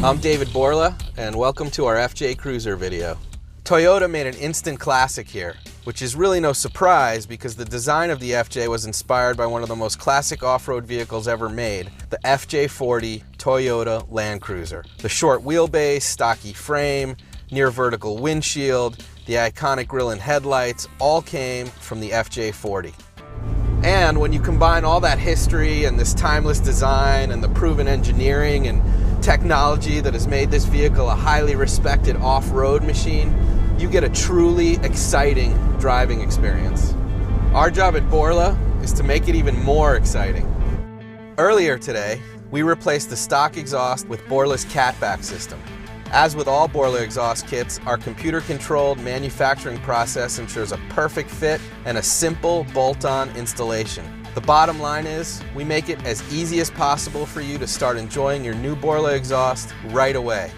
I'm David Borla, and welcome to our FJ Cruiser video. Toyota made an instant classic here, which is really no surprise because the design of the FJ was inspired by one of the most classic off-road vehicles ever made, the FJ40 Toyota Land Cruiser. The short wheelbase, stocky frame, near vertical windshield, the iconic grille and headlights all came from the FJ40. And when you combine all that history and this timeless design and the proven engineering and technology that has made this vehicle a highly respected off-road machine, you get a truly exciting driving experience. Our job at Borla is to make it even more exciting. Earlier today, we replaced the stock exhaust with Borla's catback system. As with all Borla exhaust kits, our computer-controlled manufacturing process ensures a perfect fit and a simple bolt-on installation. The bottom line is, we make it as easy as possible for you to start enjoying your new Borla exhaust right away.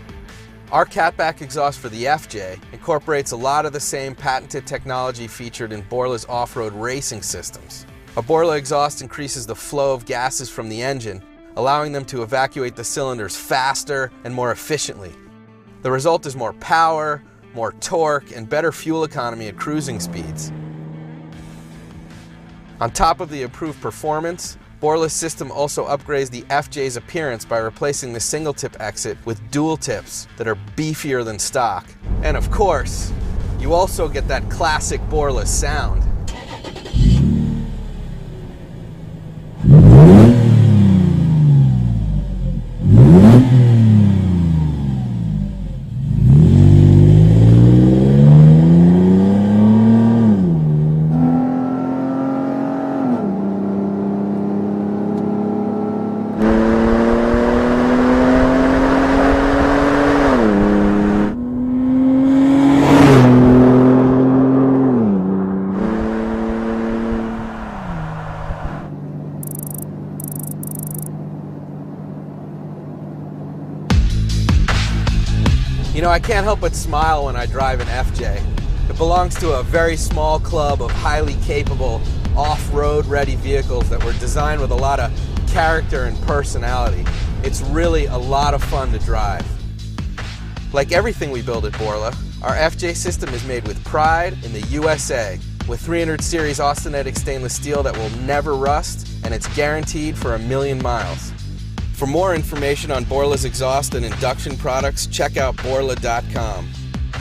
Our catback exhaust for the FJ incorporates a lot of the same patented technology featured in Borla's off-road racing systems. A Borla exhaust increases the flow of gases from the engine, allowing them to evacuate the cylinders faster and more efficiently. The result is more power, more torque, and better fuel economy at cruising speeds. On top of the improved performance, Borla's system also upgrades the FJ's appearance by replacing the single tip exit with dual tips that are beefier than stock. And of course, you also get that classic Borla sound. You know, I can't help but smile when I drive an FJ. It belongs to a very small club of highly capable off-road ready vehicles that were designed with a lot of character and personality. It's really a lot of fun to drive. Like everything we build at Borla, our FJ system is made with pride in the USA, with 300 series austenitic stainless steel that will never rust, and it's guaranteed for 1,000,000 miles. For more information on Borla's exhaust and induction products, check out borla.com.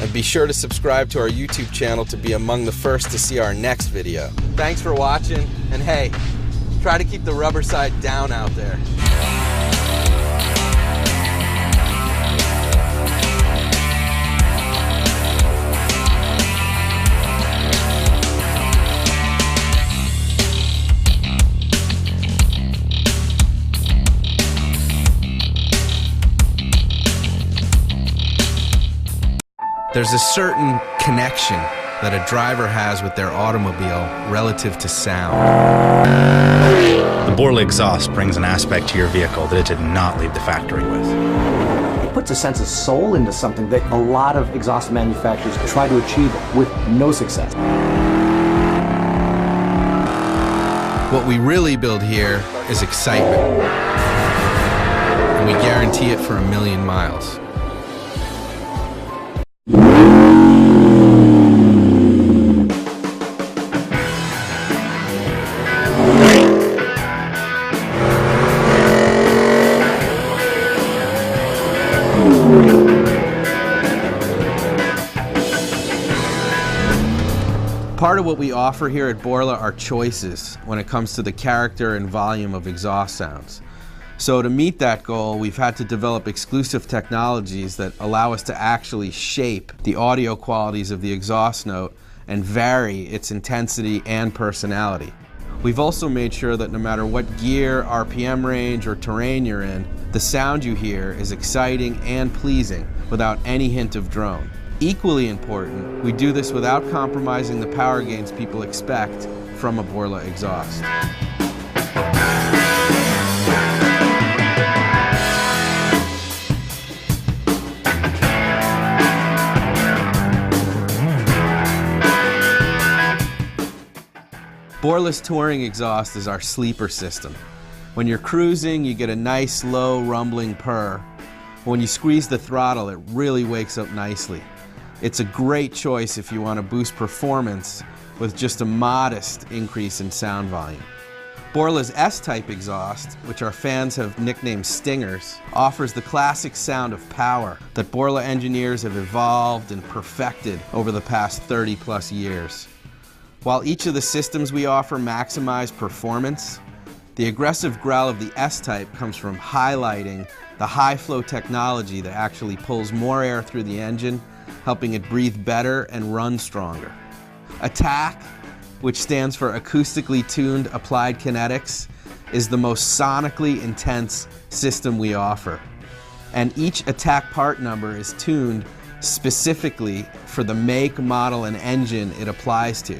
And be sure to subscribe to our YouTube channel to be among the first to see our next video. Thanks for watching, and hey, try to keep the rubber side down out there. There's a certain connection that a driver has with their automobile relative to sound. The Borla exhaust brings an aspect to your vehicle that it did not leave the factory with. It puts a sense of soul into something that a lot of exhaust manufacturers try to achieve with no success. What we really build here is excitement, and we guarantee it for 1,000,000 miles. Part of what we offer here at Borla are choices when it comes to the character and volume of exhaust sounds. So to meet that goal, we've had to develop exclusive technologies that allow us to actually shape the audio qualities of the exhaust note and vary its intensity and personality. We've also made sure that no matter what gear, RPM range, or terrain you're in, the sound you hear is exciting and pleasing without any hint of drone. Equally important, we do this without compromising the power gains people expect from a Borla exhaust. Borla's touring exhaust is our sleeper system. When you're cruising, you get a nice low rumbling purr. When you squeeze the throttle, it really wakes up nicely. It's a great choice if you want to boost performance with just a modest increase in sound volume. Borla's S-type exhaust, which our fans have nicknamed Stingers, offers the classic sound of power that Borla engineers have evolved and perfected over the past 30+ years. While each of the systems we offer maximize performance, the aggressive growl of the S-type comes from highlighting the high-flow technology that actually pulls more air through the engine, helping it breathe better and run stronger. Attack, which stands for Acoustically Tuned Applied Kinetics, is the most sonically intense system we offer. And each attack part number is tuned specifically for the make, model, and engine it applies to.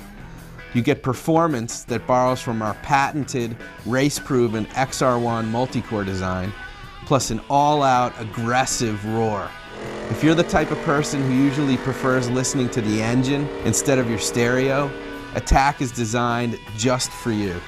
You get performance that borrows from our patented, race-proven XR1 multi-core design, plus an all-out aggressive roar. If you're the type of person who usually prefers listening to the engine instead of your stereo, Attack is designed just for you.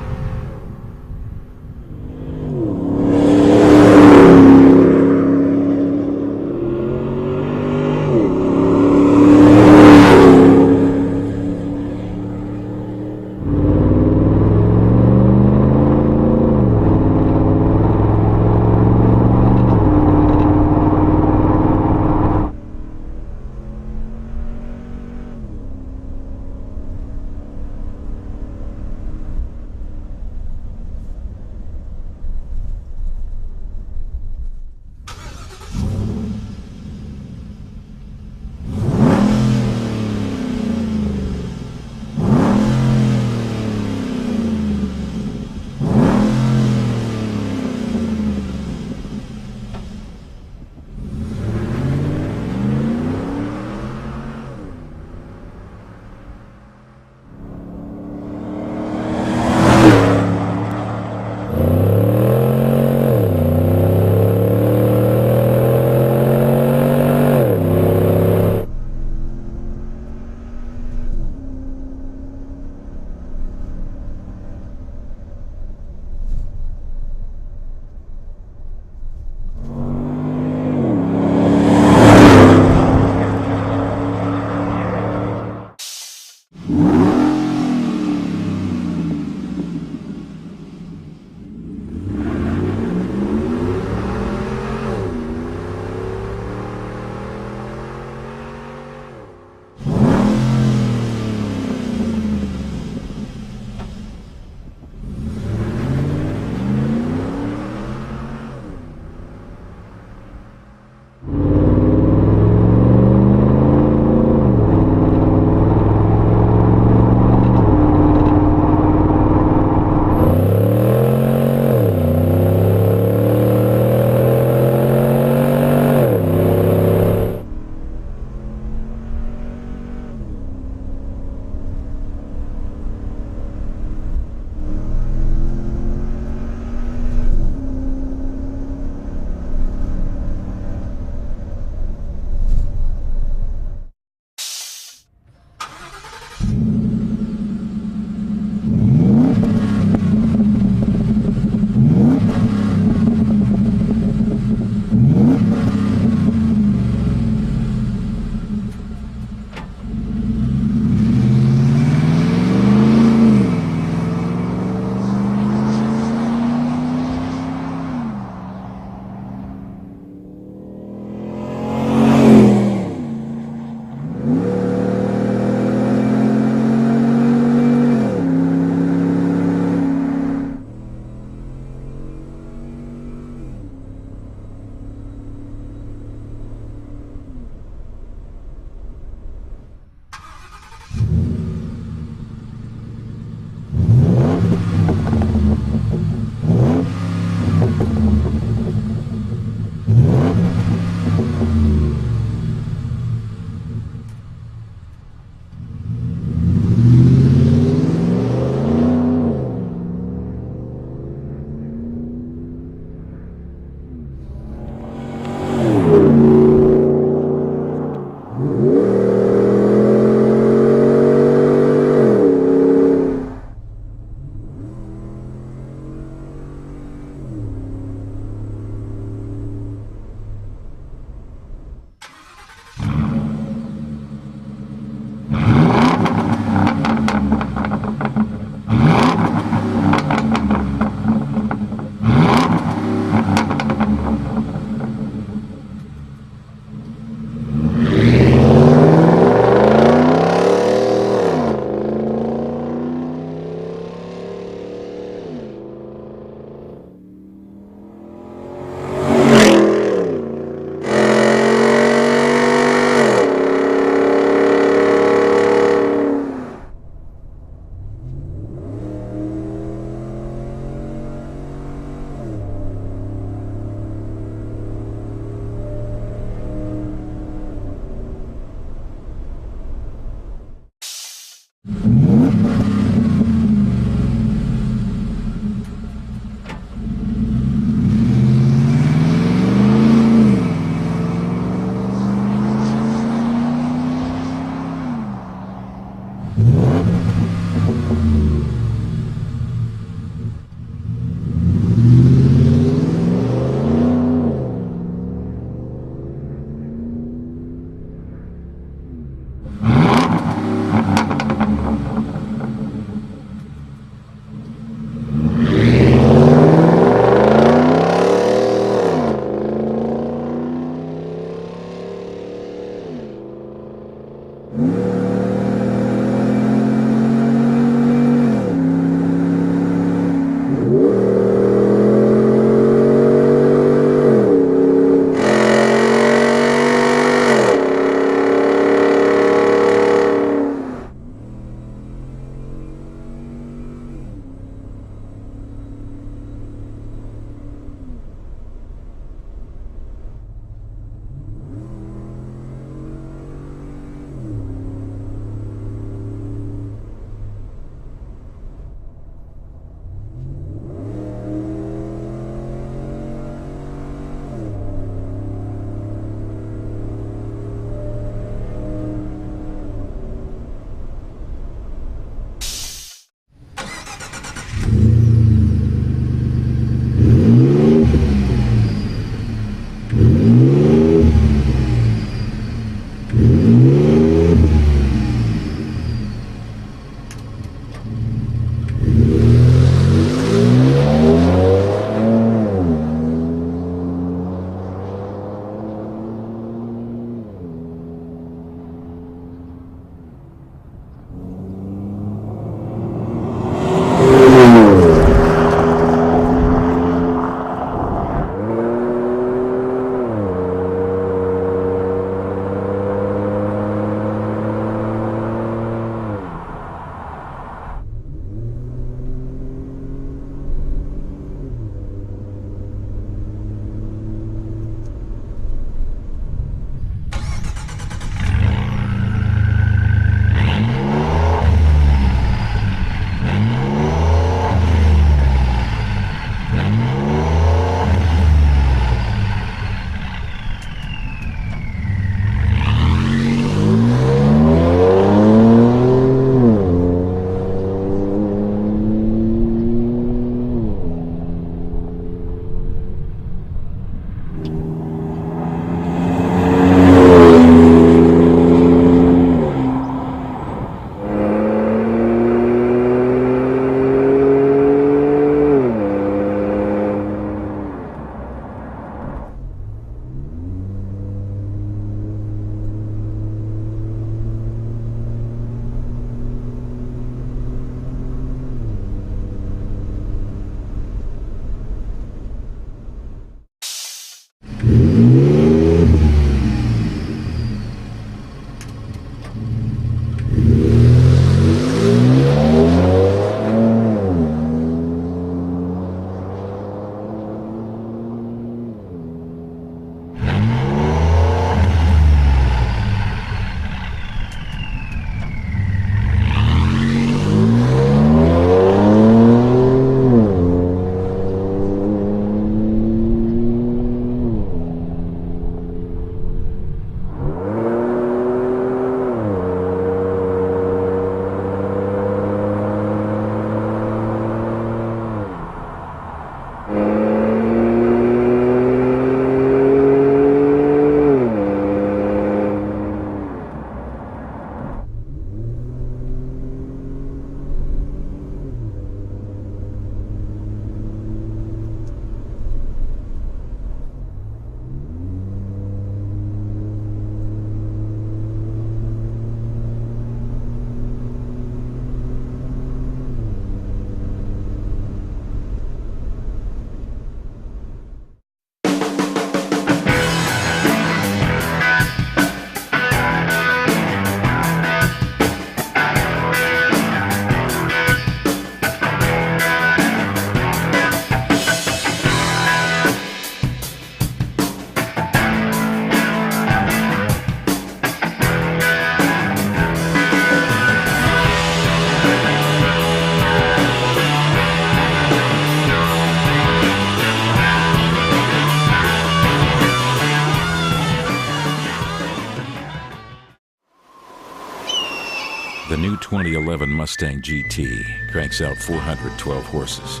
The new 2011 Mustang GT cranks out 412 horses.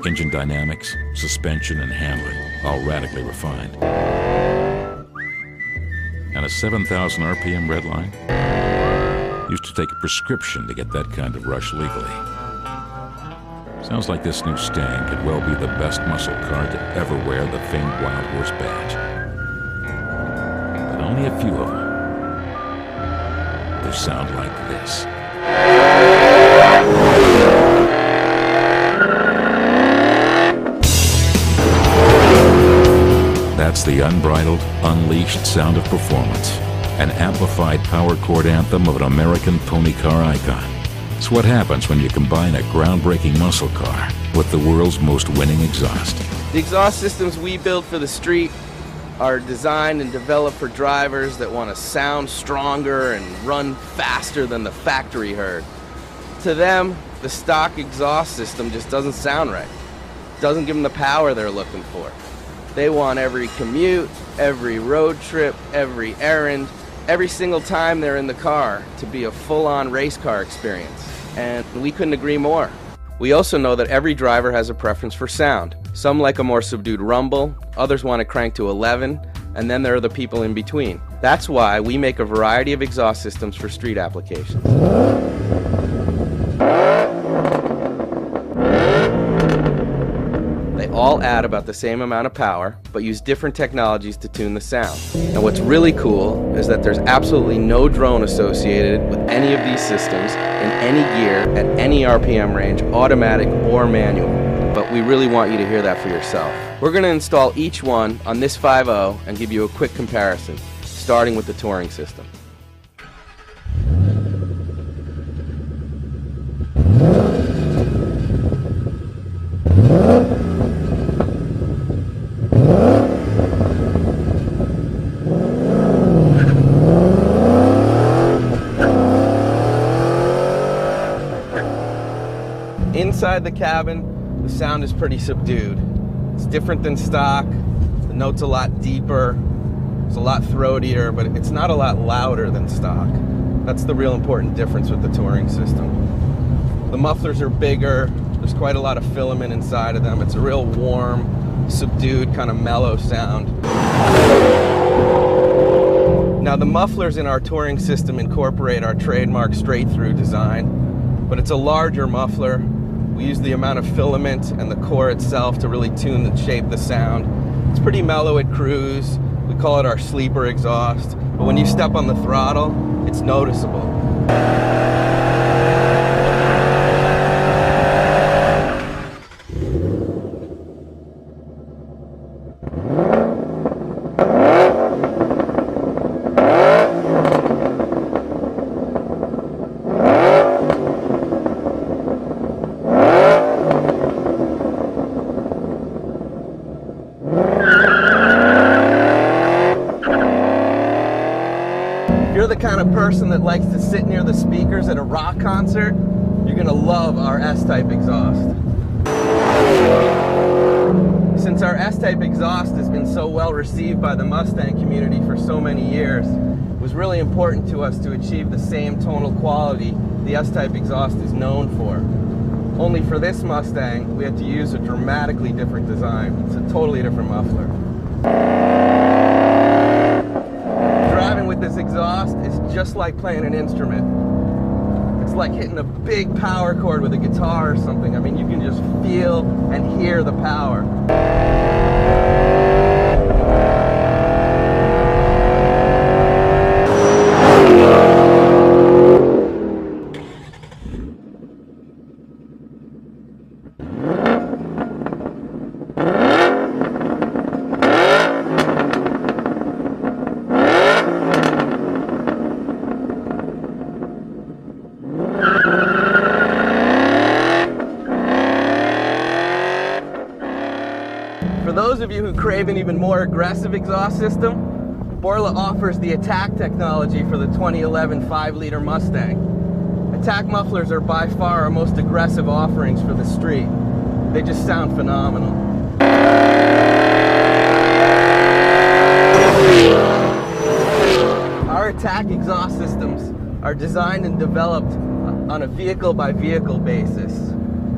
Engine dynamics, suspension, and handling, all radically refined. And a 7,000 RPM redline? Used to take a prescription to get that kind of rush legally. Sounds like this new Stang could well be the best muscle car to ever wear the famed Wild Horse badge. But only a few of them will sound like this. That's the unbridled, unleashed sound of performance. An amplified power chord anthem of an American pony car icon. It's what happens when you combine a groundbreaking muscle car with the world's most winning exhaust. The exhaust systems we build for the street are designed and developed for drivers that want to sound stronger and run faster than the factory herd. To them, the stock exhaust system just doesn't sound right. It doesn't give them the power they're looking for. They want every commute, every road trip, every errand, every single time they're in the car to be a full-on race car experience. And we couldn't agree more. We also know that every driver has a preference for sound. Some like a more subdued rumble, others want to crank to 11, and then there are the people in between. That's why we make a variety of exhaust systems for street applications. They all add about the same amount of power, but use different technologies to tune the sound. And what's really cool is that there's absolutely no drone associated with any of these systems in any gear at any RPM range, automatic or manual. But we really want you to hear that for yourself. We're going to install each one on this 5.0 and give you a quick comparison, starting with the touring system. Inside the cabin, the sound is pretty subdued. It's different than stock. The note's a lot deeper. It's a lot throatier, but it's not a lot louder than stock. That's the real important difference with the touring system. The mufflers are bigger. There's quite a lot of filament inside of them. It's a real warm, subdued, kind of mellow sound. Now, the mufflers in our touring system incorporate our trademark straight-through design, but it's a larger muffler. We use the amount of filament and the core itself to really tune and shape the sound. It's pretty mellow at cruise. We call it our sleeper exhaust. But when you step on the throttle, it's noticeable. If you're the kind of person that likes to sit near the speakers at a rock concert, you're gonna love our S-Type exhaust. Since our S-Type exhaust has been so well received by the Mustang community for so many years, it was really important to us to achieve the same tonal quality the S-Type exhaust is known for. Only for this Mustang, we had to use a dramatically different design. It's a totally different muffler. Driving with this exhaust is just like playing an instrument. It's like hitting a big power chord with a guitar or something. I mean, you can just feel and hear the power. For those of you who crave an even more aggressive exhaust system, Borla offers the Attack technology for the 2011 5-liter Mustang. Attack mufflers are by far our most aggressive offerings for the street. They just sound phenomenal. Our Attack exhaust systems are designed and developed on a vehicle-by-vehicle basis.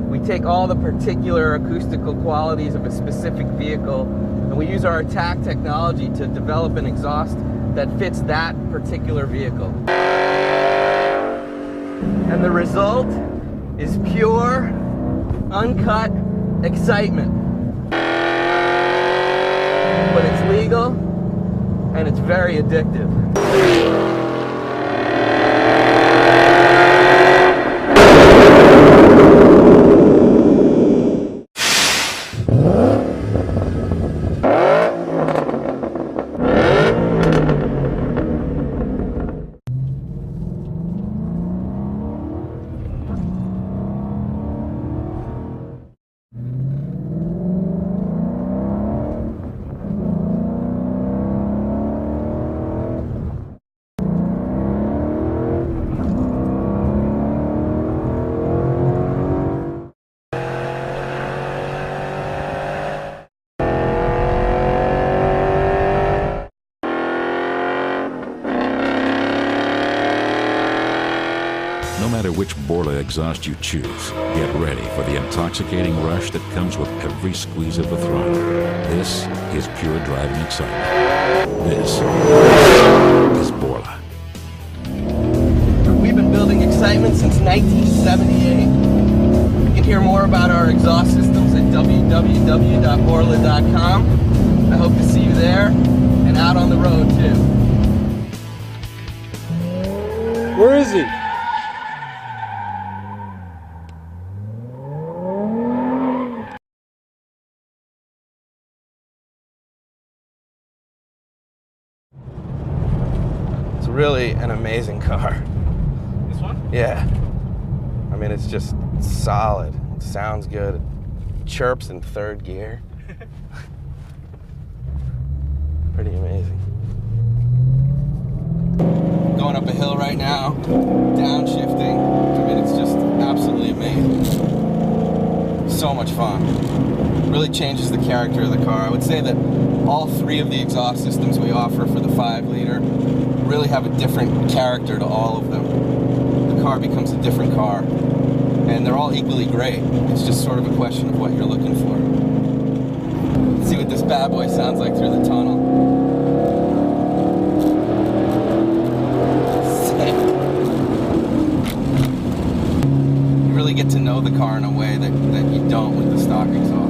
We take all the particular acoustical qualities of a specific vehicle, and we use our attack technology to develop an exhaust that fits that particular vehicle. And the result is pure, uncut excitement. But it's legal, and it's very addictive. No matter which Borla exhaust you choose, get ready for the intoxicating rush that comes with every squeeze of the throttle. This is pure driving excitement. This is Borla. We've been building excitement since 1978. You can hear more about our exhaust systems at www.borla.com. I hope to see you there and out on the road too. Where is he? It's really an amazing car. This one? Yeah. I mean, it's just solid. It sounds good. It chirps in third gear. Pretty amazing. Going up a hill right now, downshifting. I mean, it's just absolutely amazing. So much fun. Really changes the character of the car. I would say that all three of the exhaust systems we offer for the 5-liter really have a different character to all of them. The car becomes a different car, and they're all equally great. It's just sort of a question of what you're looking for. Let's see what this bad boy sounds like through the tunnel. Sick. You really get to know the car in a way that you don't with the stock exhaust.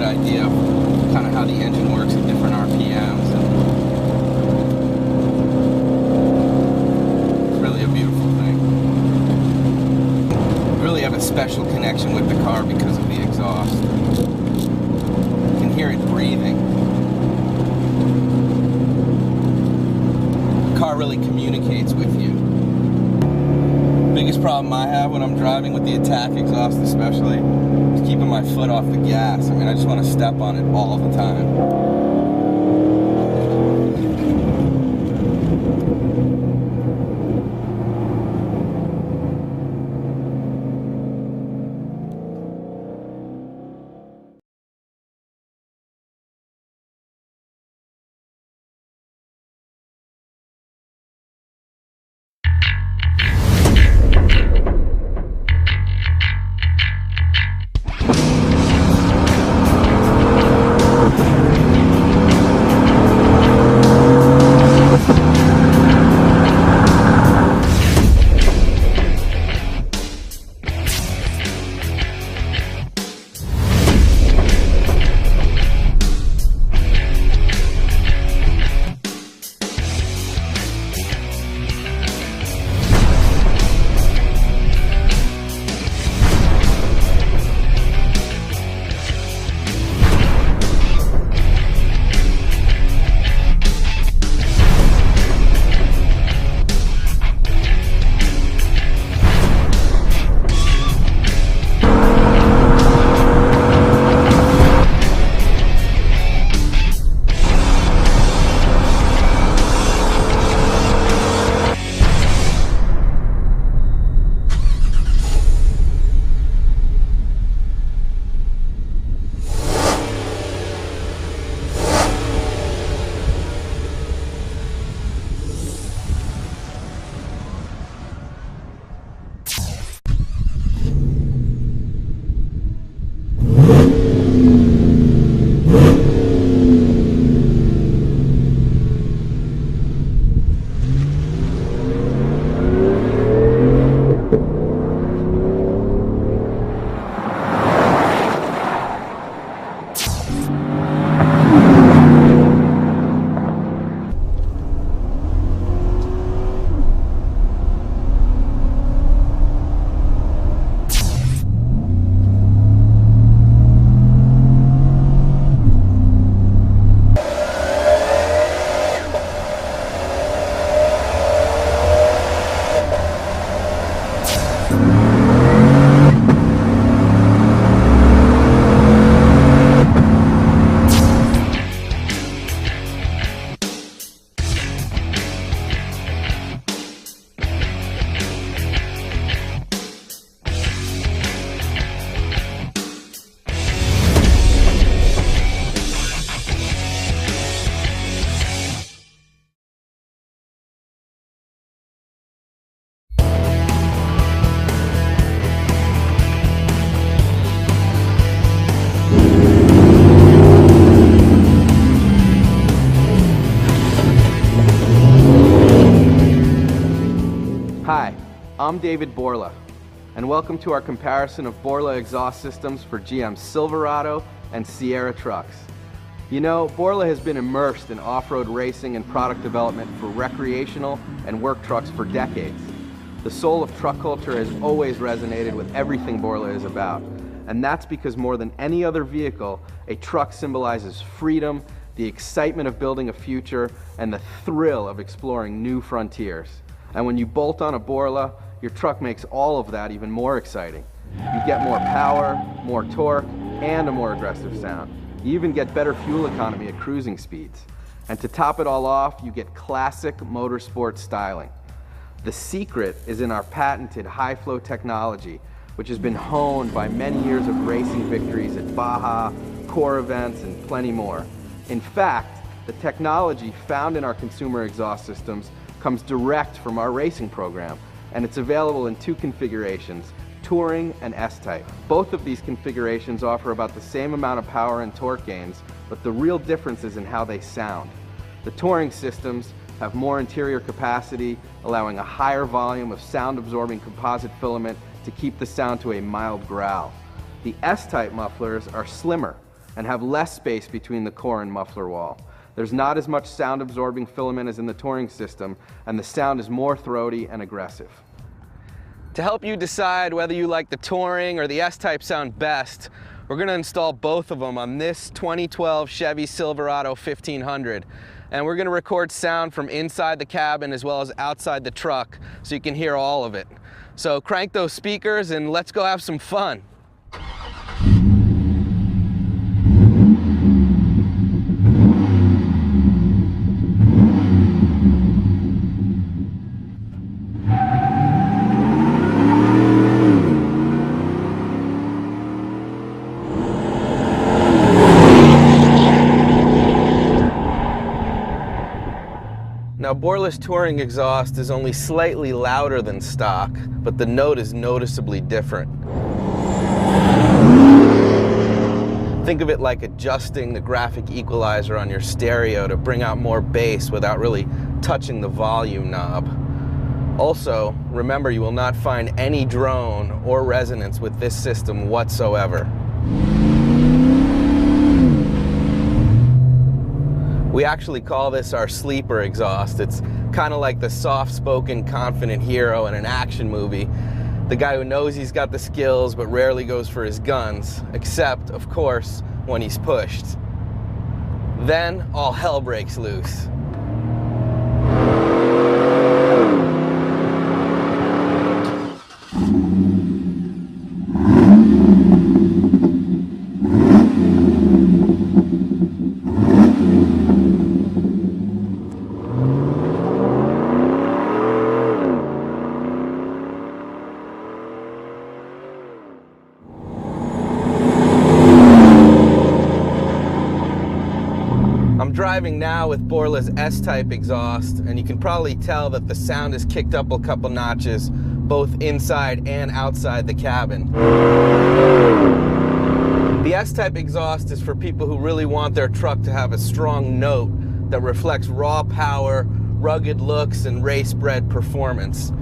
Idea of kind of how the engine works at different RPMs, and it's really a beautiful thing. You really have a special connection with the car because of the exhaust. You can hear it breathing. The car really communicates with you. Biggest problem I have when I'm driving with the attack exhaust especially is keeping my foot off the gas. I mean, I just want to step on it all the time. I'm David Borla, and welcome to our comparison of Borla exhaust systems for GM's Silverado and Sierra trucks. You know, Borla has been immersed in off-road racing and product development for recreational and work trucks for decades. The soul of truck culture has always resonated with everything Borla is about, and that's because more than any other vehicle, a truck symbolizes freedom, the excitement of building a future, and the thrill of exploring new frontiers. And when you bolt on a Borla, your truck makes all of that even more exciting. You get more power, more torque, and a more aggressive sound. You even get better fuel economy at cruising speeds. And to top it all off, you get classic motorsport styling. The secret is in our patented high-flow technology, which has been honed by many years of racing victories at Baja, core events, and plenty more. In fact, the technology found in our consumer exhaust systems comes direct from our racing program, and it's available in two configurations, Touring and S-Type. Both of these configurations offer about the same amount of power and torque gains, but the real difference is in how they sound. The Touring systems have more interior capacity, allowing a higher volume of sound-absorbing composite filament to keep the sound to a mild growl. The S-Type mufflers are slimmer and have less space between the core and muffler wall. There's not as much sound-absorbing filament as in the Touring system, and the sound is more throaty and aggressive. To help you decide whether you like the Touring or the S-Type sound best, we're going to install both of them on this 2012 Chevy Silverado 1500. And we're going to record sound from inside the cabin as well as outside the truck so you can hear all of it. So crank those speakers and let's go have some fun. Now, Borla's Touring exhaust is only slightly louder than stock, but the note is noticeably different. Think of it like adjusting the graphic equalizer on your stereo to bring out more bass without really touching the volume knob. Also, remember you will not find any drone or resonance with this system whatsoever. We actually call this our sleeper exhaust. It's kind of like the soft-spoken, confident hero in an action movie. The guy who knows he's got the skills but rarely goes for his guns, except, of course, when he's pushed. Then all hell breaks loose. I'm driving now with Borla's S-Type exhaust, and you can probably tell that the sound is kicked up a couple notches, both inside and outside the cabin. The S-Type exhaust is for people who really want their truck to have a strong note that reflects raw power, rugged looks, and race-bred performance.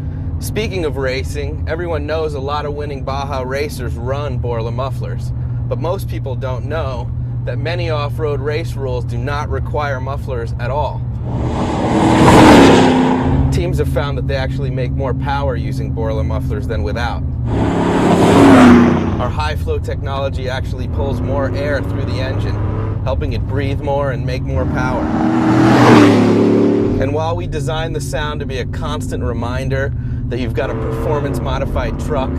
Speaking of racing, everyone knows a lot of winning Baja racers run Borla mufflers, but most people don't know that many off-road race rules do not require mufflers at all. Teams have found that they actually make more power using Borla mufflers than without. Our high-flow technology actually pulls more air through the engine, helping it breathe more and make more power. And while we designed the sound to be a constant reminder that you've got a performance-modified truck,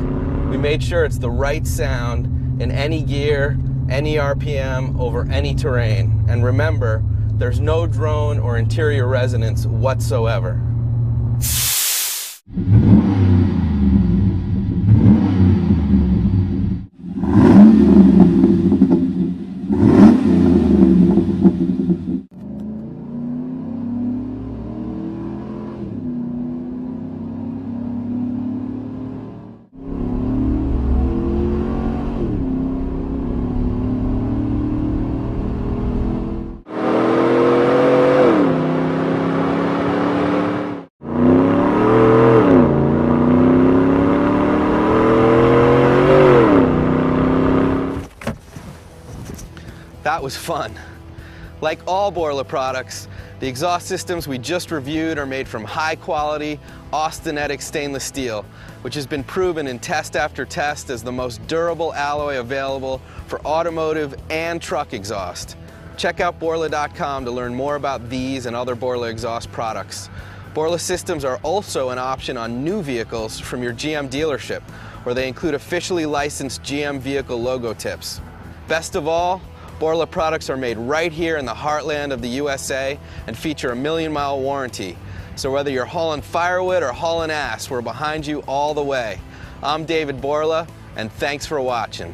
we made sure it's the right sound in any gear, any RPM, over any terrain. And remember, there's no drone or interior resonance whatsoever. that was fun. Like all Borla products, the exhaust systems we just reviewed are made from high-quality, austenitic stainless steel, which has been proven in test after test as the most durable alloy available for automotive and truck exhaust. Check out borla.com to learn more about these and other Borla exhaust products. Borla systems are also an option on new vehicles from your GM dealership, where they include officially licensed GM vehicle logo tips. Best of all, Borla products are made right here in the heartland of the USA and feature a 1,000,000-mile warranty. So whether you're hauling firewood or hauling ass, we're behind you all the way. I'm David Borla, and thanks for watching.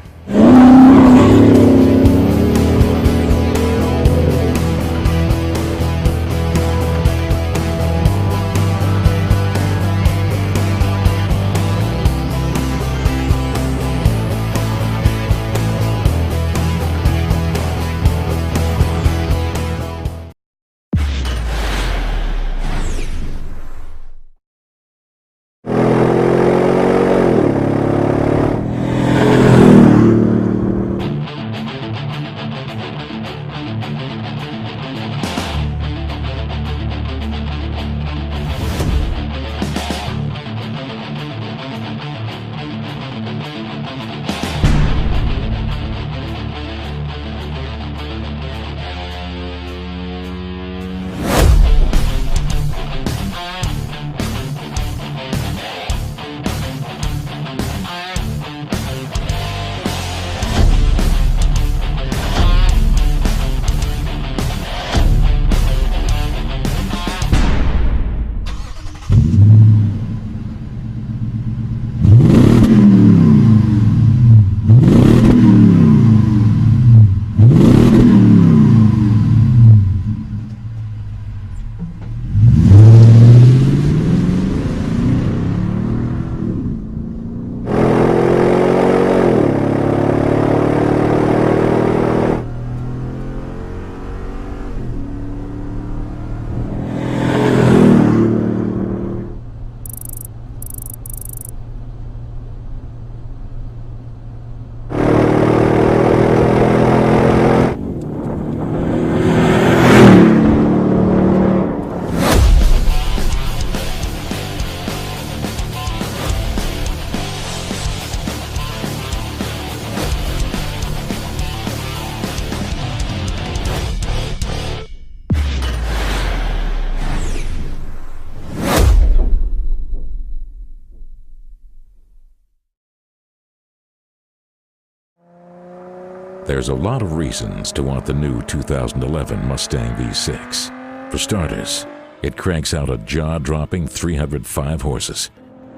There's a lot of reasons to want the new 2011 Mustang V6. For starters, it cranks out a jaw-dropping 305 horses.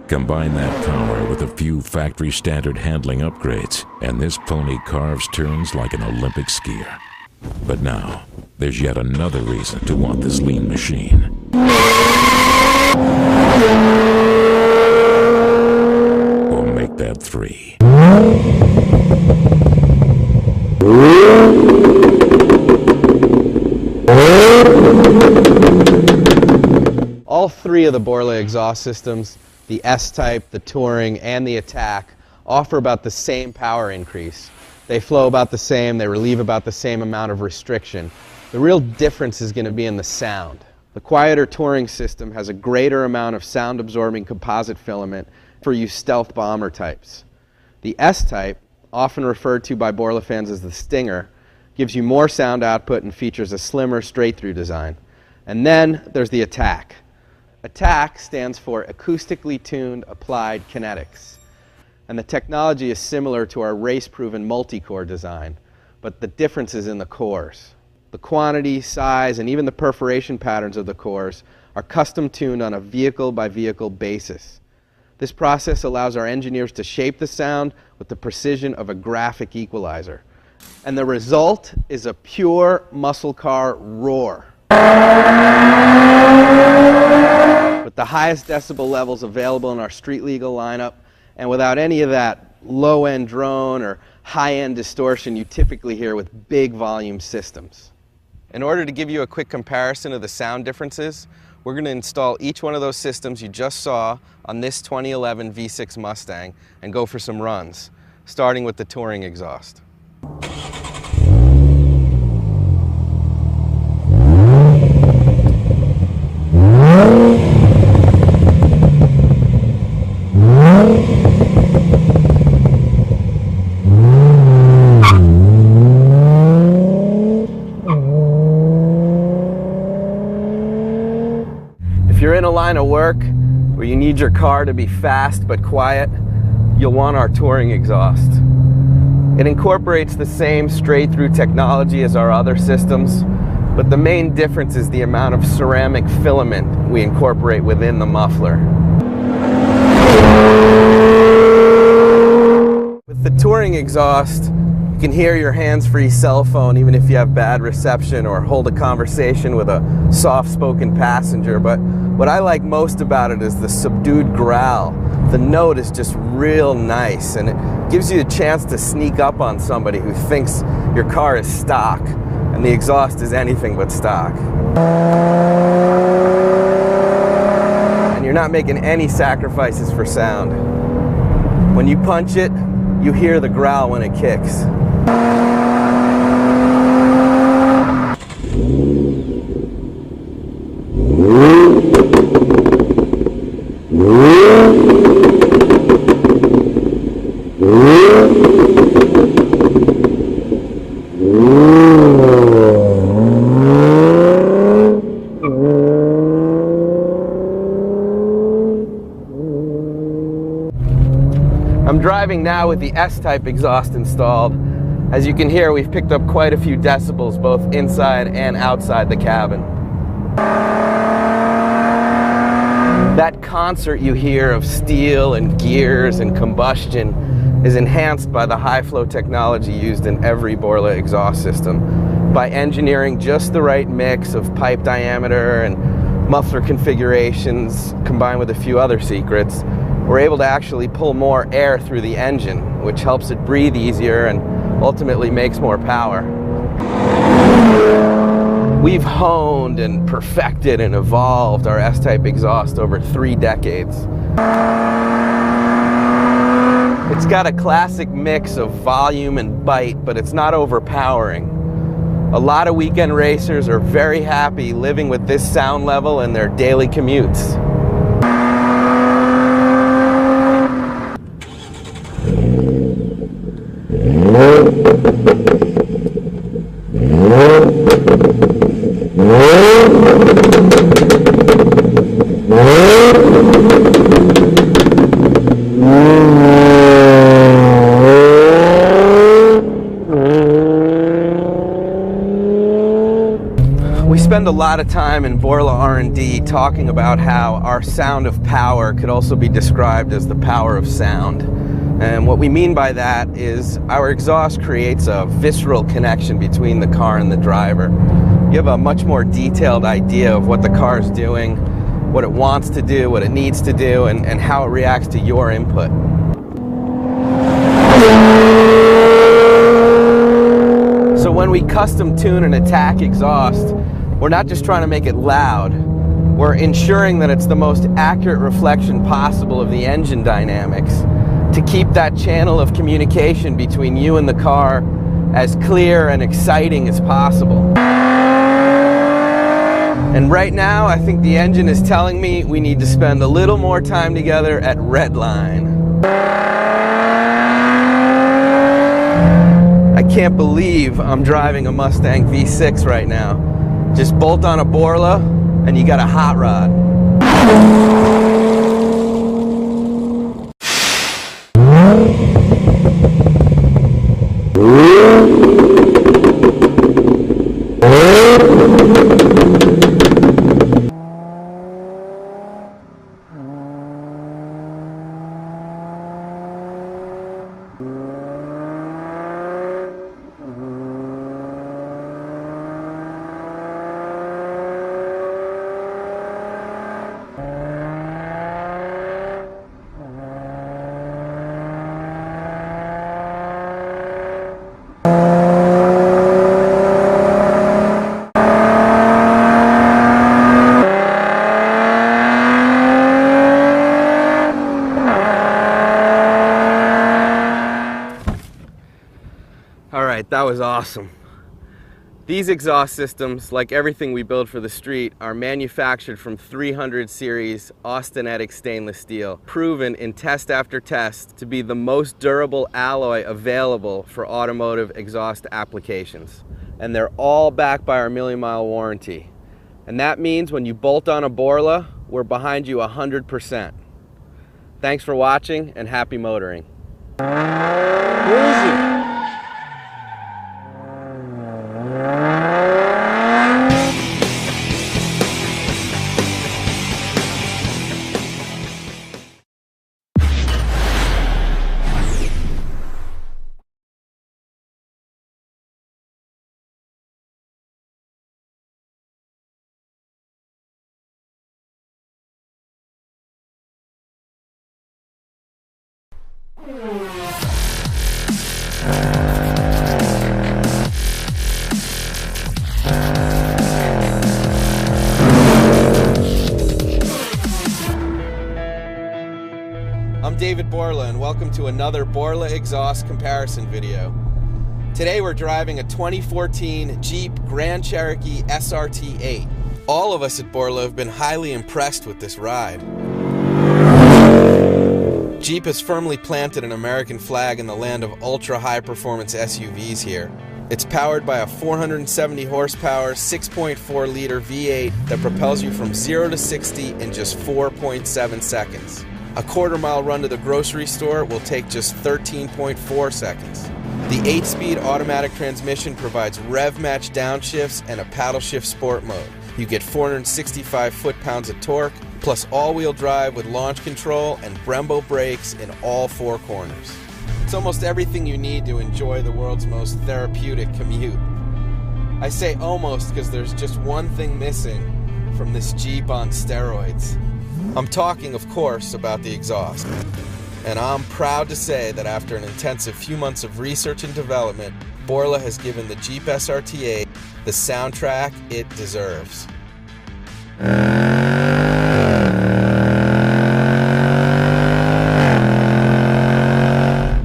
Combine that power with a few factory-standard handling upgrades, and this pony carves turns like an Olympic skier. But now, there's yet another reason to want this lean machine. Or make that three. All three of the Borla exhaust systems, the S-Type, the Touring, and the Attack, offer about the same power increase. They flow about the same, they relieve about the same amount of restriction. The real difference is going to be in the sound. The quieter Touring system has a greater amount of sound-absorbing composite filament for you stealth bomber types. The S-Type, often referred to by Borla fans as the Stinger, gives you more sound output and features a slimmer straight-through design. And then there's the Attack. Attack stands for Acoustically Tuned Applied Kinetics. And the technology is similar to our race-proven multi-core design, but the difference is in the cores. The quantity, size, and even the perforation patterns of the cores are custom-tuned on a vehicle-by-vehicle basis. This process allows our engineers to shape the sound with the precision of a graphic equalizer. And the result is a pure muscle car roar, with the highest decibel levels available in our street legal lineup, and without any of that low-end drone or high-end distortion you typically hear with big volume systems. In order to give you a quick comparison of the sound differences, we're going to install each one of those systems you just saw on this 2011 V6 Mustang and go for some runs, starting with the Touring exhaust. If you're in a line of work where you need your car to be fast but quiet, you'll want our touring exhaust. It incorporates the same straight-through technology as our other systems, but the main difference is the amount of ceramic filament we incorporate within the muffler. With the touring exhaust, you can hear your hands-free cell phone even if you have bad reception or hold a conversation with a soft-spoken passenger. But what I like most about it is the subdued growl. The note is just real nice, and it gives you a chance to sneak up on somebody who thinks your car is stock, and the exhaust is anything but stock. And you're not making any sacrifices for sound. When you punch it, you hear the growl when it kicks. I'm driving now with the S-type exhaust installed. As you can hear, we've picked up quite a few decibels both inside and outside the cabin. That concert you hear of steel and gears and combustion is enhanced by the high-flow technology used in every Borla exhaust system. By engineering just the right mix of pipe diameter and muffler configurations combined with a few other secrets, we're able to actually pull more air through the engine, which helps it breathe easier and ultimately makes more power. We've honed and perfected and evolved our S-type exhaust over 3 decades. It's got a classic mix of volume and bite, but it's not overpowering. A lot of weekend racers are very happy living with this sound level in their daily commutes. We spend a lot of time in Borla R&D talking about how our sound of power could also be described as the power of sound. And what we mean by that is our exhaust creates a visceral connection between the car and the driver. You have a much more detailed idea of what the car is doing, what it wants to do, what it needs to do, and how it reacts to your input. So when we custom tune and attack exhaust, we're not just trying to make it loud, we're ensuring that it's the most accurate reflection possible of the engine dynamics to keep that channel of communication between you and the car as clear and exciting as possible. And right now, I think the engine is telling me we need to spend a little more time together at Redline. I can't believe I'm driving a Mustang V6 right now. Just bolt on a Borla and you got a hot rod. All right, that was awesome. These exhaust systems, like everything we build for the street, are manufactured from 300 series austenitic stainless steel, proven in test after test to be the most durable alloy available for automotive exhaust applications. And they're all backed by our million-mile warranty. And that means when you bolt on a borla, we're behind you 100%. Thanks for watching and happy motoring. Where is he? I'm David Borla, and welcome to another Borla exhaust comparison video. Today we're driving a 2014 Jeep Grand Cherokee SRT8. All of us at Borla have been highly impressed with this ride. Jeep has firmly planted an American flag in the land of ultra-high performance SUVs here. It's powered by a 470 horsepower, 6.4 liter V8 that propels you from 0 to 60 in just 4.7 seconds. A quarter-mile run to the grocery store will take just 13.4 seconds. The 8-speed automatic transmission provides rev-match downshifts and a paddle shift sport mode. You get 465 foot-pounds of torque, plus all-wheel drive with launch control and Brembo brakes in all 4 corners. It's almost everything you need to enjoy the world's most therapeutic commute. I say almost because there's just one thing missing from this Jeep on steroids. I'm talking, of course, about the exhaust. And I'm proud to say that after an intensive few months of research and development, Borla has given the Jeep SRT8 the soundtrack it deserves.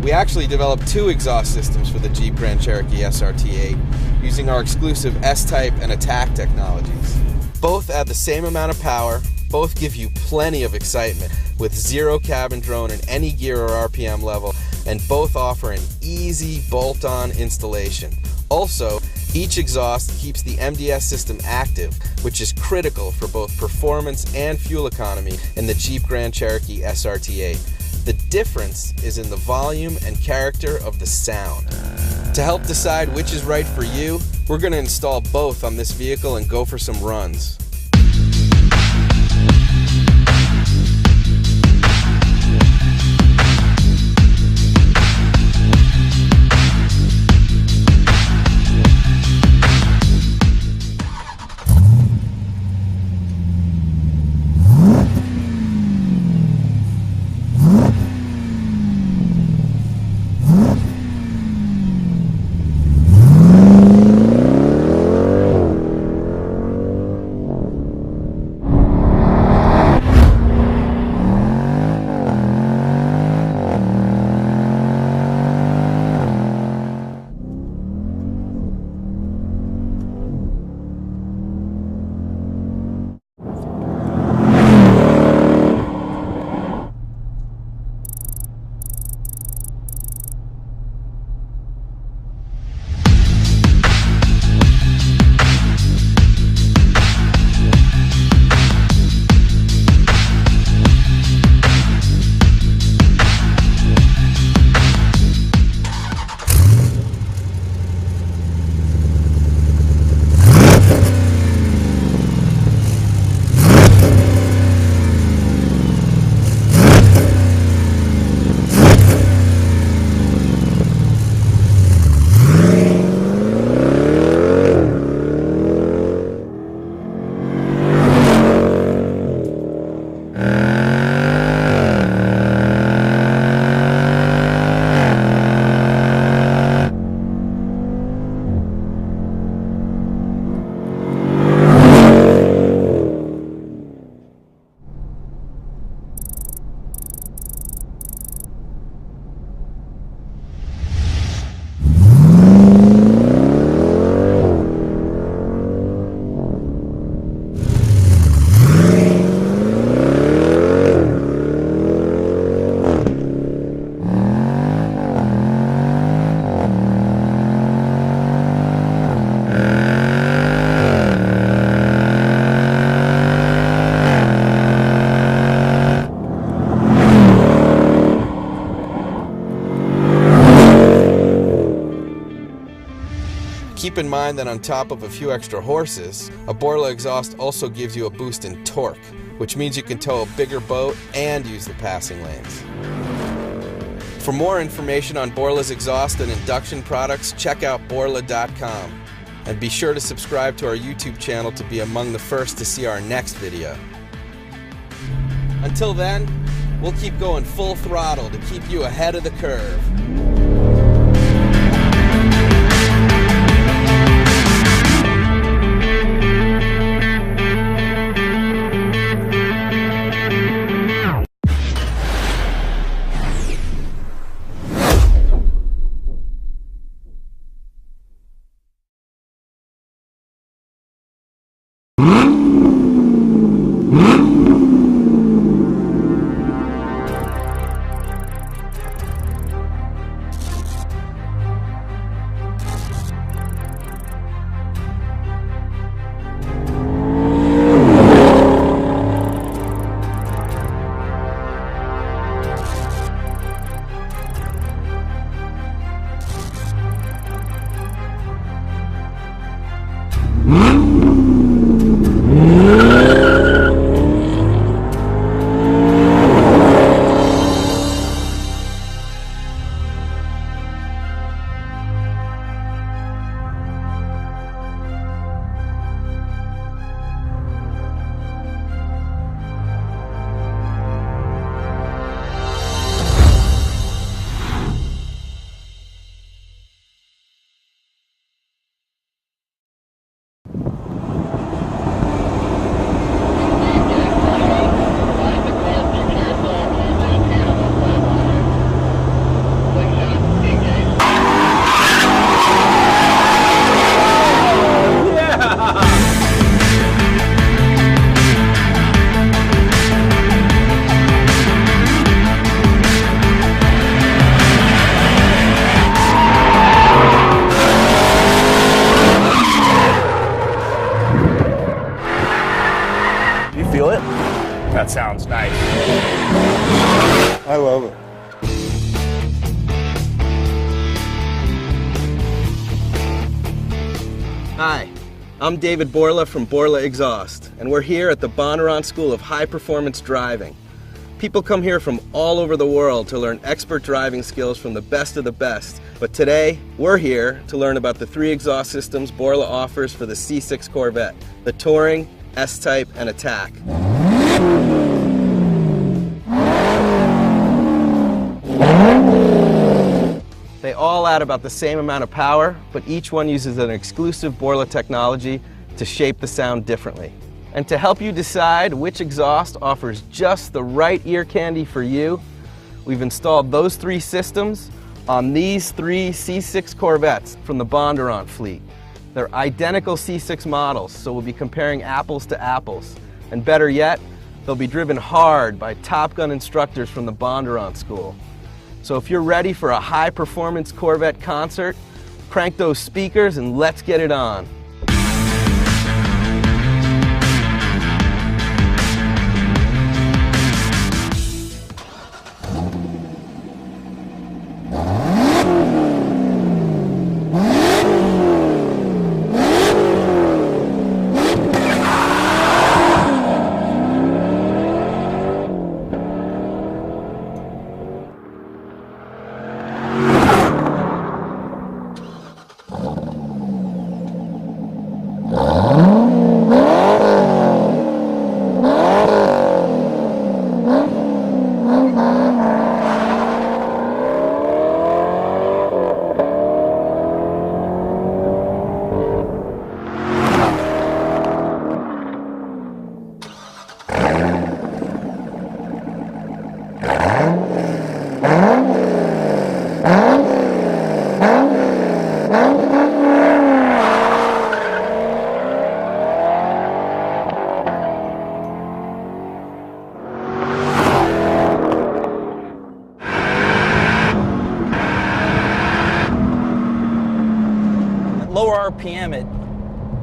We actually developed 2 exhaust systems for the Jeep Grand Cherokee SRT8 using our exclusive S-Type and Attack technologies. Both add the same amount of power, both give you plenty of excitement with 0 cabin drone in any gear or RPM level, and both offer an easy bolt-on installation. Also, each exhaust keeps the MDS system active, which is critical for both performance and fuel economy in the Jeep Grand Cherokee SRT8. The difference is in the volume and character of the sound. To help decide which is right for you, we're going to install both on this vehicle and go for some runs. keep in mind that on top of a few extra horses, a Borla exhaust also gives you a boost in torque, which means you can tow a bigger boat and use the passing lanes. For more information on Borla's exhaust and induction products, check out borla.com. And be sure to subscribe to our YouTube channel to be among the first to see our next video. Until then, we'll keep going full throttle to keep you ahead of the curve. Feel it? That sounds nice. I love it. Hi, I'm David Borla from Borla Exhaust, and we're here at the Bondurant School of High Performance Driving. People come here from all over the world to learn expert driving skills from the best of the best, but today we're here to learn about the 3 exhaust systems Borla offers for the C6 Corvette, the Touring, S-Type, and Attack. They all add about the same amount of power, but each one uses an exclusive Borla technology to shape the sound differently. And to help you decide which exhaust offers just the right ear candy for you, we've installed those 3 systems on these 3 C6 Corvettes from the Bondurant fleet. They're identical C6 models, so we'll be comparing apples to apples. And better yet, they'll be driven hard by Top Gun instructors from the Bondurant School. So if you're ready for a high-performance Corvette concert, crank those speakers and let's get it on. Lower RPM,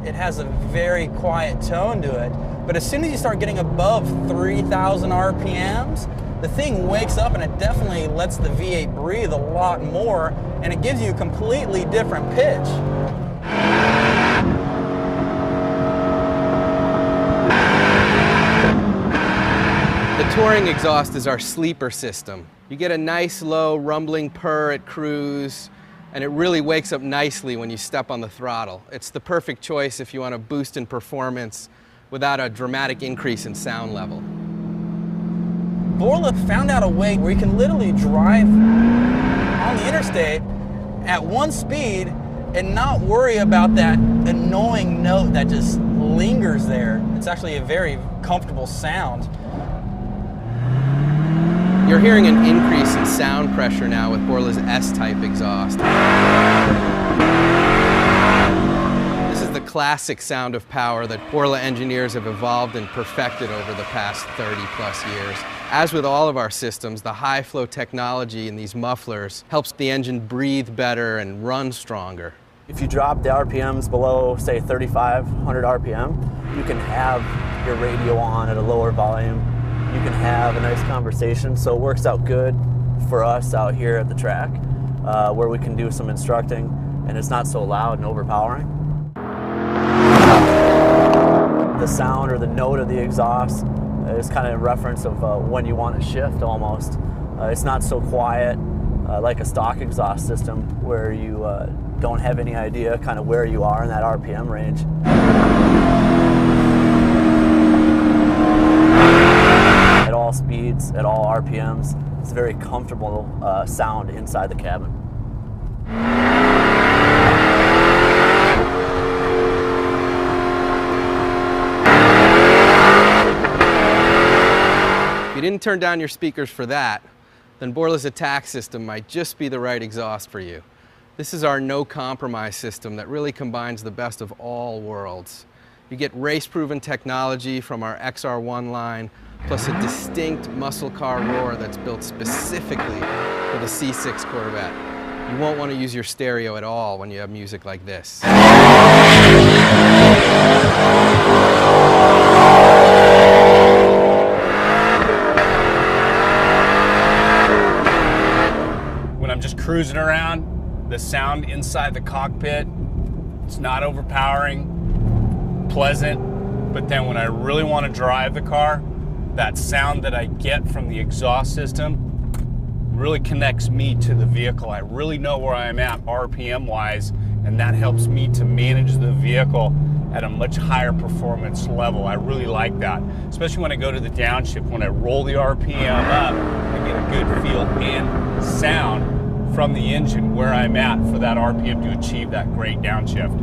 it has a very quiet tone to it, but as soon as you start getting above 3,000 RPMs, the thing wakes up and it definitely lets the V8 breathe a lot more, and it gives you a completely different pitch. The touring exhaust is our sleeper system. You get a nice low rumbling purr at cruise, and it really wakes up nicely when you step on the throttle. It's the perfect choice if you want to boost in performance without a dramatic increase in sound level. Borla found out a way where you can literally drive on the interstate at one speed and not worry about that annoying note that just lingers there. It's actually a very comfortable sound. You're hearing an increase in sound pressure now with Borla's S-type exhaust. This is the classic sound of power that Borla engineers have evolved and perfected over the past 30+ years. As with all of our systems, the high flow technology in these mufflers helps the engine breathe better and run stronger. If you drop the RPMs below, say 3,500 RPM, you can have your radio on at a lower volume. You can have a nice conversation, so it works out good for us out here at the track, where we can do some instructing, and it's not so loud and overpowering. The sound or the note of the exhaust is kind of a reference of when you want to shift almost. It's not so quiet like a stock exhaust system where you don't have any idea kind of where you are in that RPM range. At all speeds, at all RPMs, it's a very comfortable sound inside the cabin. If you didn't turn down your speakers for that, then Borla's attack system might just be the right exhaust for you. This is our no-compromise system that really combines the best of all worlds. You get race-proven technology from our XR1 line, plus a distinct muscle car roar that's built specifically for the C6 Corvette. You won't want to use your stereo at all when you have music like this. When I'm just cruising around, the sound inside the cockpit, it's not overpowering, pleasant, but then when I really want to drive the car, that sound that I get from the exhaust system really connects me to the vehicle. I really know where I'm at RPM-wise, and that helps me to manage the vehicle at a much higher performance level. I really like that, especially when I go to the downshift. When I roll the RPM up, I get a good feel and sound from the engine where I'm at for that RPM to achieve that great downshift.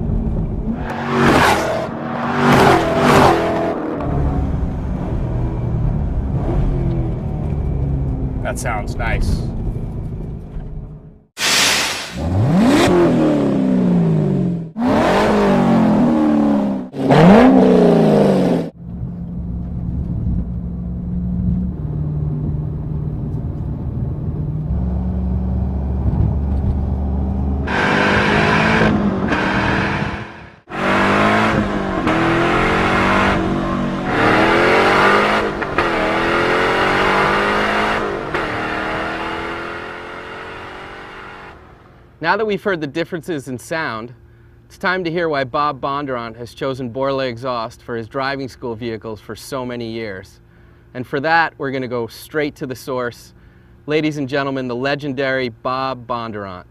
That sounds nice. Now that we've heard the differences in sound, it's time to hear why Bob Bondurant has chosen Borla exhaust for his driving school vehicles for so many years. And for that, we're going to go straight to the source. Ladies and gentlemen, the legendary Bob Bondurant.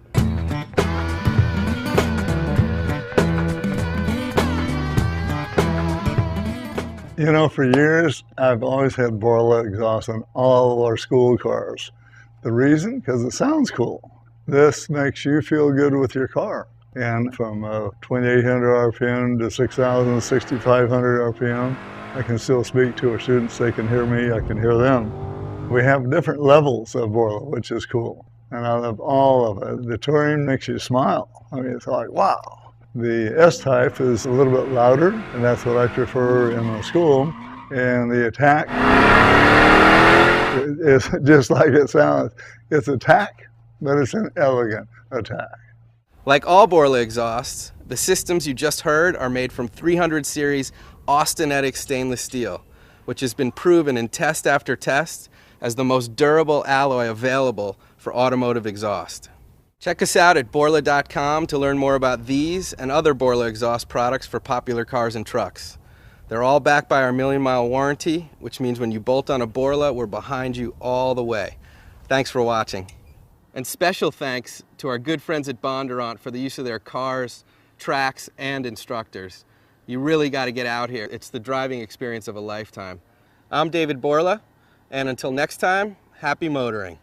You know, for years, I've always had Borla exhaust on all of our school cars. The reason? Because it sounds cool. This makes you feel good with your car. And from 2,800 RPM to 6,000, 6,500 RPM, I can still speak to our students. They can hear me, I can hear them. We have different levels of Borla, which is cool. And I love all of it. The touring makes you smile. I mean, it's like, wow. The S-Type is a little bit louder, and that's what I prefer in the school. And the attack is just like it sounds. It's attack, but it's an elegant attack. Like all Borla exhausts, the systems you just heard are made from 300 series austenitic stainless steel, which has been proven in test after test as the most durable alloy available for automotive exhaust. Check us out at borla.com to learn more about these and other Borla exhaust products for popular cars and trucks. They're all backed by our 1,000,000-mile warranty, which means when you bolt on a borla, we're behind you all the way. Thanks for watching. And special thanks to our good friends at Bondurant for the use of their cars, tracks, and instructors. You really got to get out here. It's the driving experience of a lifetime. I'm David Borla, and until next time, happy motoring.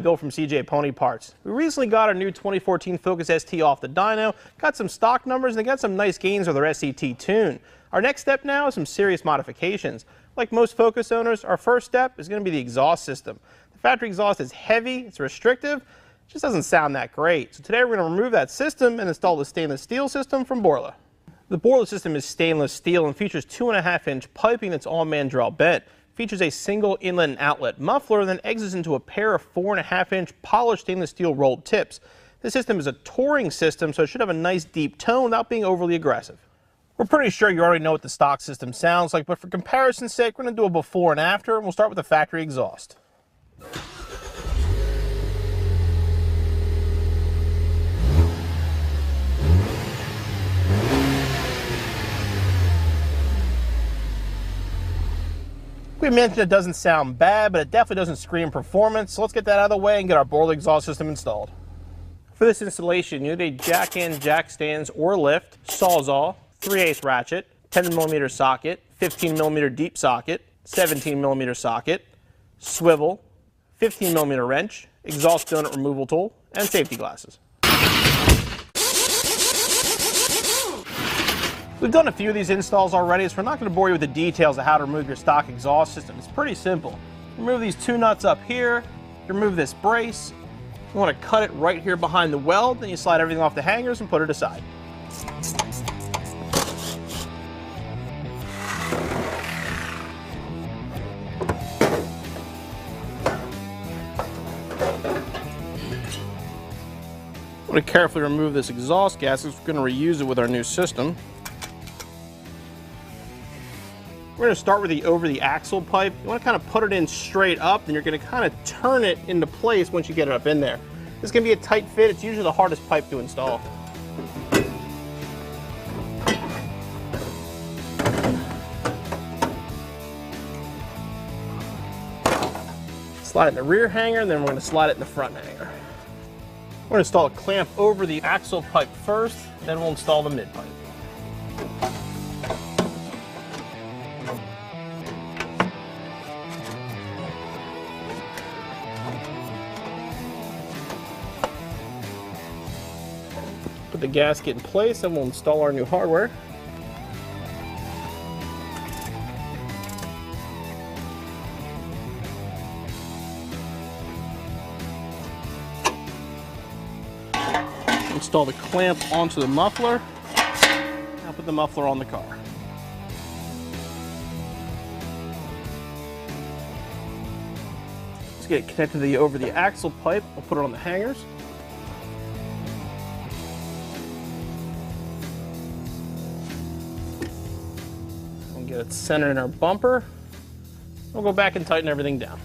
I'm Bill from CJ Pony Parts. We recently got our new 2014 Focus ST off the dyno, got some stock numbers, and got some nice gains with our SET tune. Our next step now is some serious modifications. Like most Focus owners, our first step is going to be the exhaust system. The factory exhaust is heavy, it's restrictive, it just doesn't sound that great. So today we're going to remove that system and install the stainless steel system from Borla. The Borla system is stainless steel and features 2.5-inch piping that's all mandrel bent. Features a single inlet and outlet muffler, and then exits into a pair of 4.5-inch polished stainless steel rolled tips. This system is a touring system, so it should have a nice deep tone without being overly aggressive. We're pretty sure you already know what the stock system sounds like, but for comparison's sake, we're going to do a before and after, and we'll start with the factory exhaust. We mentioned it doesn't sound bad, but it definitely doesn't scream performance, so let's get that out of the way and get our Borla exhaust system installed. For this installation, you need a jack in, jack stands or lift, sawzall, 3/8 ratchet, 10mm socket, 15mm deep socket, 17mm socket, swivel, 15mm wrench, exhaust donut removal tool, and safety glasses. We've done a few of these installs already, so we're not going to bore you with the details of how to remove your stock exhaust system. It's pretty simple. Remove these two nuts up here, remove this brace. You want to cut it right here behind the weld, then you slide everything off the hangers and put it aside. I want to carefully remove this exhaust gas because we're going to reuse it with our new system. We're going to start with over the axle pipe. You want to kind of put it in straight up, then you're going to kind of turn it into place once you get it up in there. This is going to be a tight fit. It's usually the hardest pipe to install. Slide it in the rear hanger, and then we're going to slide it in the front hanger. We're going to install a clamp over the axle pipe first, then we'll install the mid pipe. Put the gasket in place and we'll install our new hardware. Install the clamp onto the muffler. Now put the muffler on the car. Let's get it connected over the axle pipe. We'll put it on the hangers. Get it centered in our bumper. We'll go back and tighten everything down.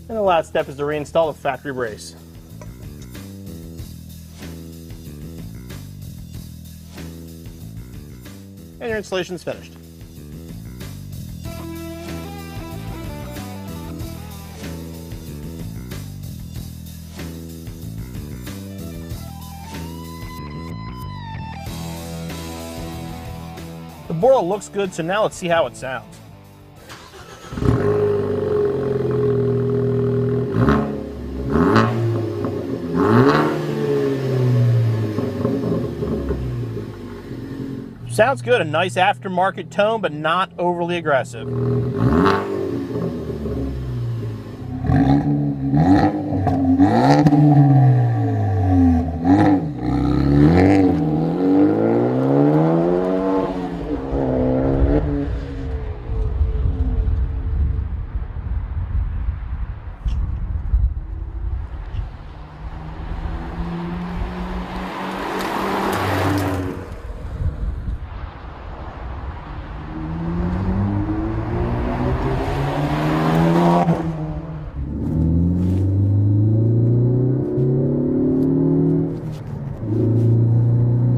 And the last step is to reinstall the factory brace. And your installation is finished. The Borla looks good, so now let's see how it sounds. Sounds good, a nice aftermarket tone, but not overly aggressive.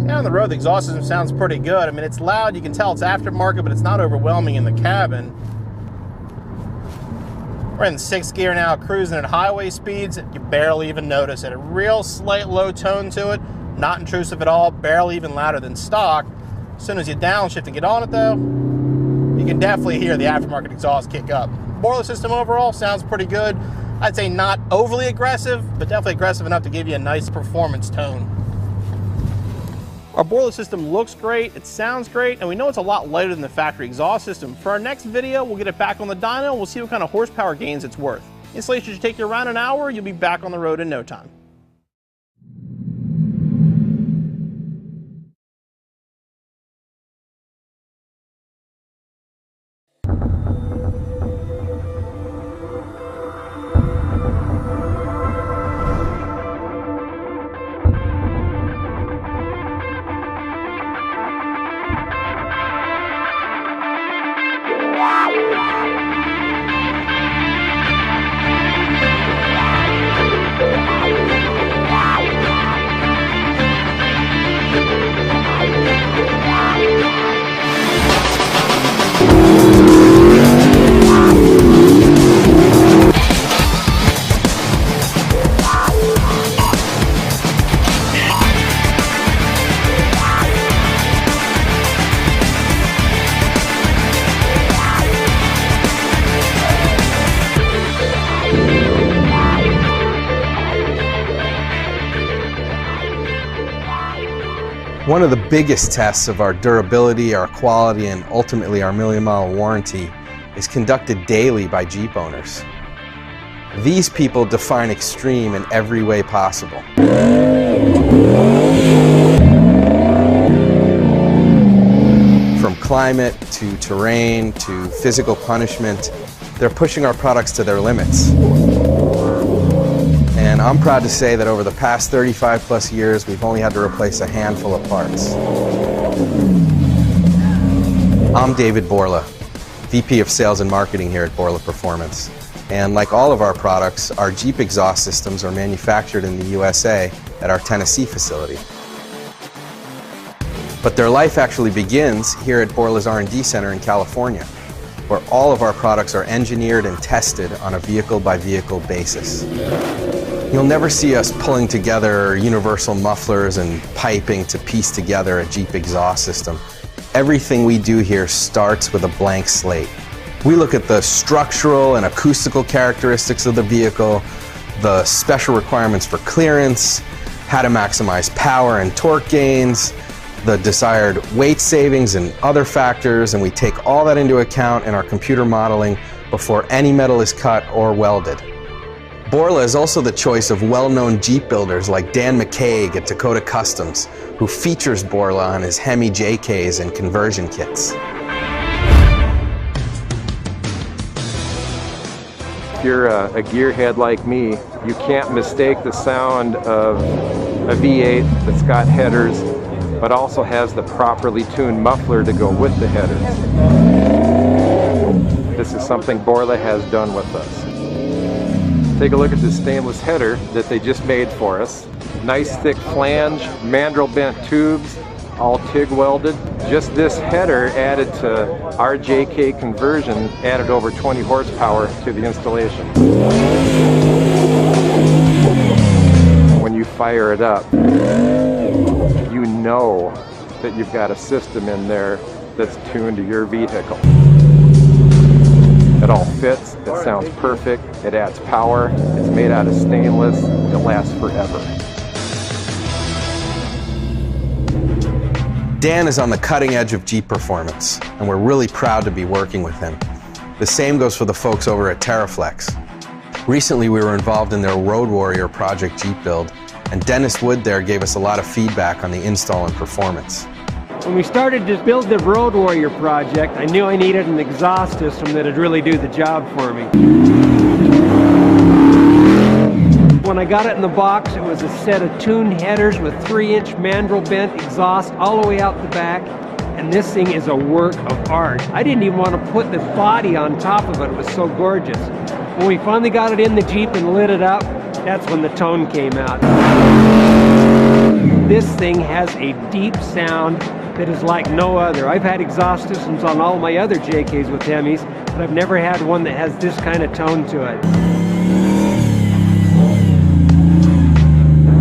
Down the road, the exhaust system sounds pretty good. I mean, it's loud, you can tell it's aftermarket, but it's not overwhelming in the cabin. We're in 6th gear now, cruising at highway speeds. You barely even notice it. A real slight low tone to it, Not intrusive at all, barely even louder than stock. As soon as you downshift and get on it though, you can definitely hear the aftermarket exhaust kick up. Borla system overall sounds pretty good. I'd say not overly aggressive, but definitely aggressive enough to give you a nice performance tone. Our Borla system looks great, it sounds great, and we know it's a lot lighter than the factory exhaust system. For our next video, we'll get it back on the dyno and we'll see what kind of horsepower gains it's worth. Installation should take you around an hour, you'll be back on the road in no time. One of the biggest tests of our durability, our quality, and ultimately our million-mile warranty is conducted daily by Jeep owners. These people define extreme in every way possible. From climate to terrain to physical punishment, they're pushing our products to their limits. And I'm proud to say that over the past 35 plus years, we've only had to replace a handful of parts. I'm David Borla, VP of Sales and Marketing here at Borla Performance. And like all of our products, our Jeep exhaust systems are manufactured in the USA at our Tennessee facility. But their life actually begins here at Borla's R&D Center in California, where all of our products are engineered and tested on a vehicle-by-vehicle basis. You'll never see us pulling together universal mufflers and piping to piece together a Jeep exhaust system. Everything we do here starts with a blank slate. We look at the structural and acoustical characteristics of the vehicle, the special requirements for clearance, how to maximize power and torque gains, the desired weight savings and other factors, and we take all that into account in our computer modeling before any metal is cut or welded. Borla is also the choice of well-known Jeep builders like Dan McCaig at Dakota Customs, who features Borla on his Hemi JKs and conversion kits. If you're a gearhead like me, you can't mistake the sound of a V8 that's got headers, but also has the properly tuned muffler to go with the headers. This is something Borla has done with us. Take a look at this stainless header that they just made for us. Nice thick flange, mandrel bent tubes, all TIG welded. Just this header added to our JK conversion added over 20 horsepower to the installation. When you fire it up, you know that you've got a system in there that's tuned to your vehicle. It all fits, it sounds perfect, it adds power, it's made out of stainless, it lasts forever. Dan is on the cutting edge of Jeep performance, and we're really proud to be working with him. The same goes for the folks over at TerraFlex. Recently we were involved in their Road Warrior project Jeep build, and Dennis Wood there gave us a lot of feedback on the install and performance. When we started to build the Road Warrior project, I knew I needed an exhaust system that would really do the job for me. When I got it in the box, it was a set of tuned headers with 3-inch mandrel bent exhaust all the way out the back, and this thing is a work of art. I didn't even want to put the body on top of it, it was so gorgeous. When we finally got it in the Jeep and lit it up, that's when the tone came out. This thing has a deep sound that is like no other. I've had exhaust systems on all my other JKs with Hemis, but I've never had one that has this kind of tone to it.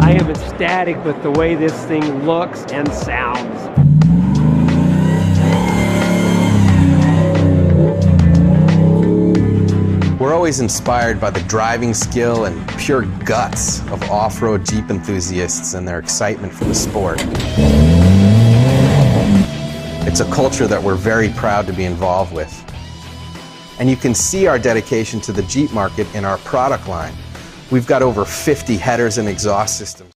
I am ecstatic ecstatic with the way this thing looks and sounds. We're always inspired by the driving skill and pure guts of off-road Jeep enthusiasts and their excitement for the sport. It's a culture that we're very proud to be involved with. And you can see our dedication to the Jeep market in our product line. We've got over 50 headers and exhaust systems.